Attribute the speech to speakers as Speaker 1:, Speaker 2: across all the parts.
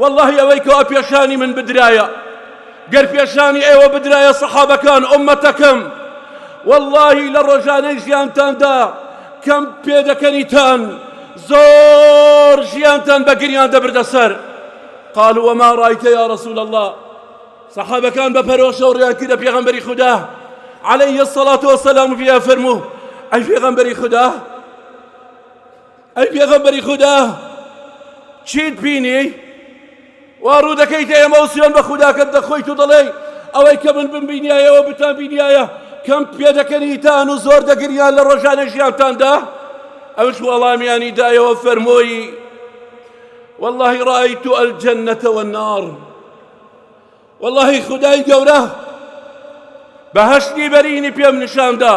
Speaker 1: والله ئەوەی پێشانی من بدرایە گەر پێشانی ئێوە بدرایە سەحابەکان ئومەتەکەم والله لە ڕۆژانەی ژیانتاندا کەم پێدەکەنیتان زۆر ژیانتان بە گریان دەبردە سەر. قالوا وما رأيت يا رسول الله صحابة كان بفروش وريان كده بيغنبري خداه عليه الصلاة والسلام فيها فرموه أي بيغنبري خداه أي بيغنبري خداه چیت بینی وارو دەکەیتە ئێمە وسیان بە خوداکەت دەخۆیت و دەڵێی ئەوەی کە من بمبینایەوە بتان بینایە کەم پێدەکەنیتان و زۆر دەگریان لە ڕۆژانە ژیانتاندا. ئەوش وەڵامیانی دایەوە فەرمۆی والله رأيت الجنة والنار والله خدای گەورە بەهەشتی بەرینی پێم نیشاندا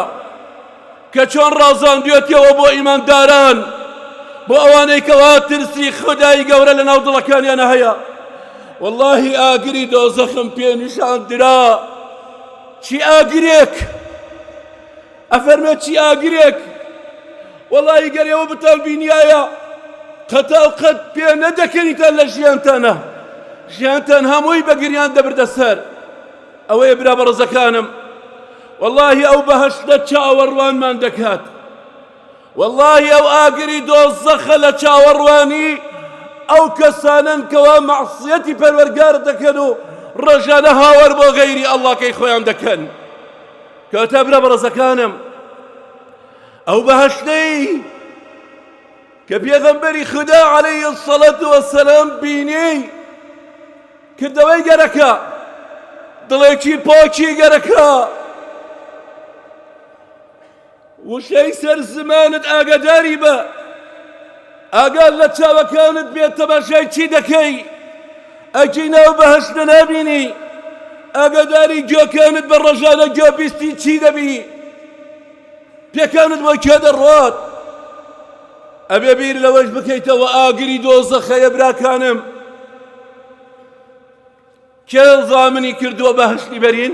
Speaker 1: کە چۆن ڕازاندوێتەوە بۆ ئیمانداران بۆ ئەوانەی کەوا ترسی خدای گەورە لە ناو دڵەکانیانە هەیە. والله ئاگری دۆزەخم پێ نیشاندرا چی ئاگرێک ئەفەرمێت چی ئاگرێک والله گەر ئێوە بتان بینیایە قەتاو قەت پێ نەدەکەنیتان لە ژیانتانە ژیانتان هەمووی بە گریان دەبردە سەر. ئەوەیە برا بەڕزەکانم والله ئەو بەهەشتە چاوەڕوانمان دەکات والله ئەو ئاگری دۆزەخە لە چاوەڕوانی ئەو کەسانن کەوا مەعسیەتی پەروەردگار دەکەن و ڕۆژانە هاوار بۆ غەیری ئەڵڵاکەی خۆیان دەکەن. کەواتە برا بەڕزەکانم ئەو بەهەشتەی کە پێغەمبەری خوددا عەلەیهی السەڵات وەسەلام بینی کردەوەی گەرەکە دڵێکی پاکی گەرەکە وشەی سەر زمانت ئاگاداری بە ئاگاد لە چاوەکانت بێت تەماشای چی دەکەی ئەگەی ناو بەهەشتە نابینی ئاگاداری گوێکانت بە ڕۆژانە گوێبیستی چی دەبی پێکانت بۆ کێ دەڕوات ئەبێ بیر لەوەش بکەیتەوە ئاگری دۆزەخەیە براکانم کێ زامنی کردووە بەهەشتی بەرین